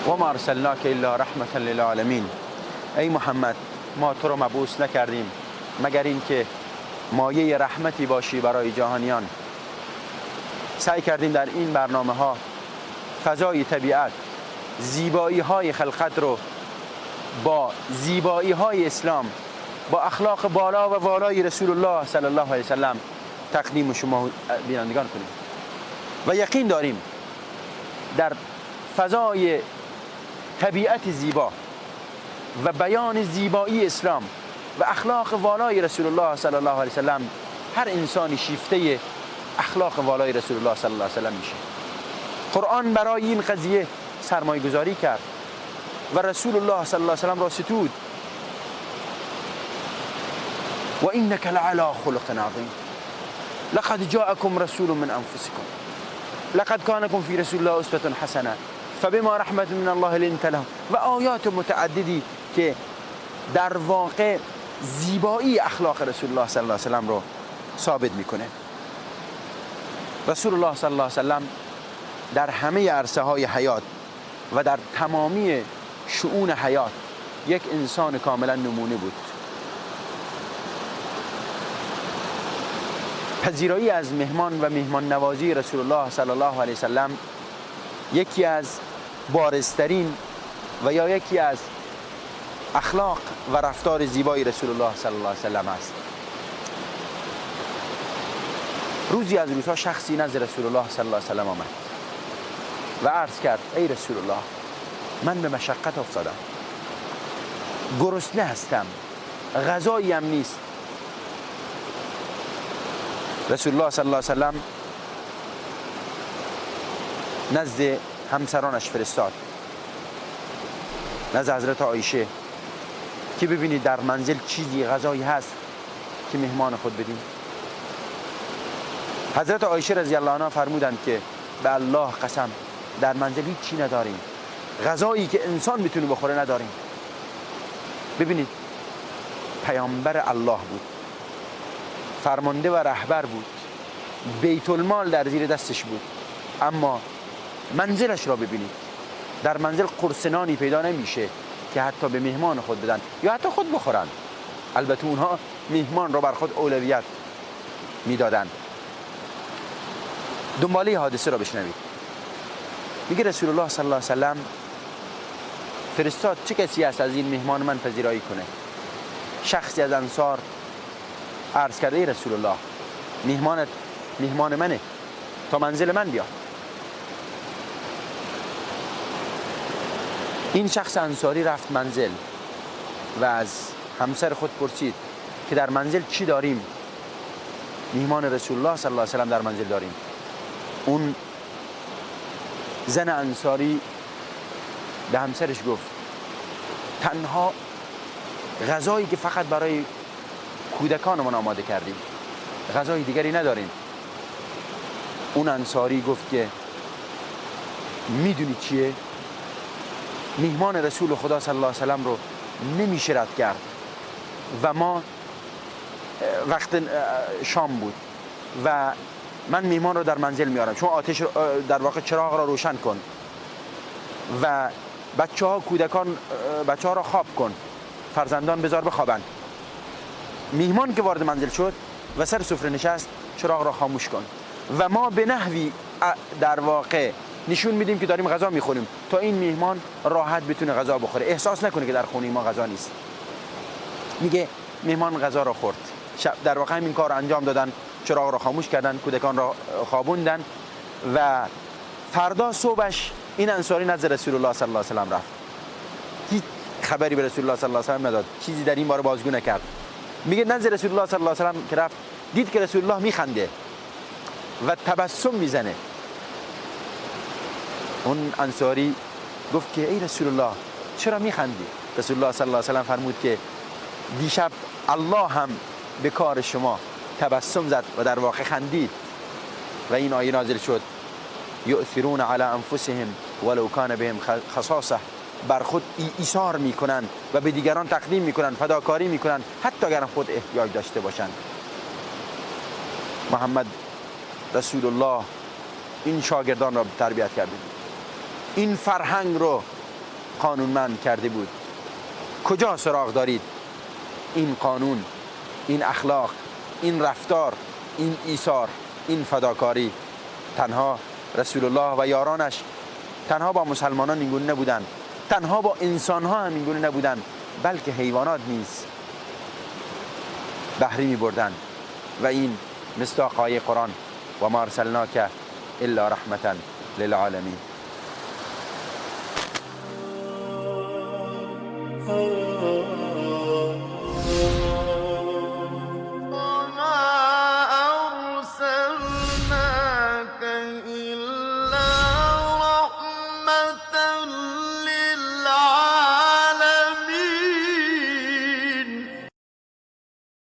وما ارسلناک الا رحمة للعالمین. ای محمد، ما تو رو مبعوث نکردیم مگر این که مایه رحمتی باشی برای جهانیان. سعی کردیم در این برنامه ها فضای طبیعت، زیبایی های خلقت رو با زیبایی های اسلام، با اخلاق بالا و والای رسول الله صلی الله علیه وسلم تقدیم شما بینندگان کنیم و یقین داریم در فضای طبیعت زیبا و بیان زیبایی اسلام و اخلاق والای رسول الله صلی الله علیه وسلم هر انسانی شیفته اخلاق والای رسول الله صلی الله علیه وسلم میشه. قرآن برای این قضیه سرمایه گذاری کرد و رسول الله صلی الله علیه وسلم را ستود. و انک لعلی خلق عظیم لقد جاءكم رسول من انفسكم لقد كان لكم في رسول الله اسوة حسنه فبما رحمة من الله لنت لهم و آیات متعددی که در واقع زیبایی اخلاق رسول الله صلی الله علیه وسلم رو ثابت میکنه. رسول الله صلی الله علیه وسلم در همه عرصه های حیات و در تمامی شؤون حیات یک انسان کاملا نمونه بود. پذیرایی از مهمان و مهمان نوازی رسول الله صلی الله علیه وسلم یکی از بارزترین و یا یکی از اخلاق و رفتار زیبای رسول الله صلی الله علیه وسلم است. روزی از روزها شخصی نزد رسول الله صلی الله علیه وسلم آمد و عرض کرد ای رسول الله، من به مشقت افتادم، گرسنه هستم، غذایی هم نیست. رسول الله صلی الله علیه وسلم نزد همسرانش فرستاد، نزد حضرت عایشه، که ببینید در منزل چیزی غذایی هست که مهمان خود بدیم. حضرت عایشه رضی الله عنها فرمودند که به الله قسم در منزل هیچ چی نداریم، غذایی که انسان میتونه بخوره نداریم. ببینید پیامبر الله بود، فرمانده و رهبر بود، بیت المال در زیر دستش بود، اما منزلش را ببینید. در منزل قرصنانی پیدا نمیشه که حتی به مهمان خود بدن یا حتی خود بخورن. البته اونها مهمان را بر خود اولویت میدادند. دنباله حادثه را بشنوید. میگه رسول الله صلی الله علیه وسلم فرستاد چه کسی است از این مهمان من پذیرایی کنه. شخصی از انصار عرض کرده ای رسول الله، مهمان منه، تا منزل من بیا. این شخص انصاری رفت منزل و از همسر خود پرسید که در منزل چی داریم؟ مهمان رسول الله صلی الله علیه وسلم در منزل داریم. اون زن انصاری به همسرش گفت تنها غذایی که فقط برای کودکانمون آماده کردیم، غذای دیگری نداریم. اون انصاری گفت که میدونی چیه؟ مهمان رسول خدا صلی الله علیه وسلم رو نمیشه رد کرد و ما وقت شام بود و من مهمان رو در منزل میارم، چون آتش در واقع چراغ را روشن کن و بچه ها را خواب کن، فرزندان بذار بخوابن. مهمان که وارد منزل شد و سر سفره نشست، چراغ را خاموش کن و ما به نحوی در واقع نشون میدیم که داریم غذا میخوریم تا این مهمان راحت بتونه غذا بخوره، احساس نکنه که در خونه ما غذا نیست. میگه مهمان غذا را خورد. در واقع این کار انجام دادن، چراغ را خاموش کردن، کودکان را خوابوندن و فردا صبحش این انصاری نزد رسول الله صلی الله علیه و سلم رفت. هیچ خبری به رسول الله صلی الله علیه و سلم نداد، چیزی در این باره بازگو نکرد. میگه نزد رسول الله صلی الله علیه و سلم که رفت، دید که رسول الله میخنده و تبسم میزنه. اون انصاری گفت که ای رسول الله چرا میخندی؟ رسول الله صلی الله علیه و سلم فرمود که دیشب الله هم به کار شما تبسم زد و در واقع خندید و این آیه نازل شد یؤثرون علی انفسهم ولو کان بهم خصاصه. بر خود ایثار میکنن و به دیگران تقدیم میکنن، فداکاری میکنن حتی اگر خود احتیاج داشته باشند. محمد رسول الله این شاگردان را تربیت کرده بود، این فرهنگ رو قانونمند کرده بود. کجا سراغ دارید این قانون، این اخلاق، این رفتار، این ایثار، این فداکاری؟ تنها رسول الله و یارانش تنها با مسلمانان اینگونه نبودند، تنها با انسان ها هم اینگونه نبودند، بلکه حیوانات نیز بهره می بردند. و این مصداق آیه قرآن و ما ارسلناک الا رحمتا للعالمین.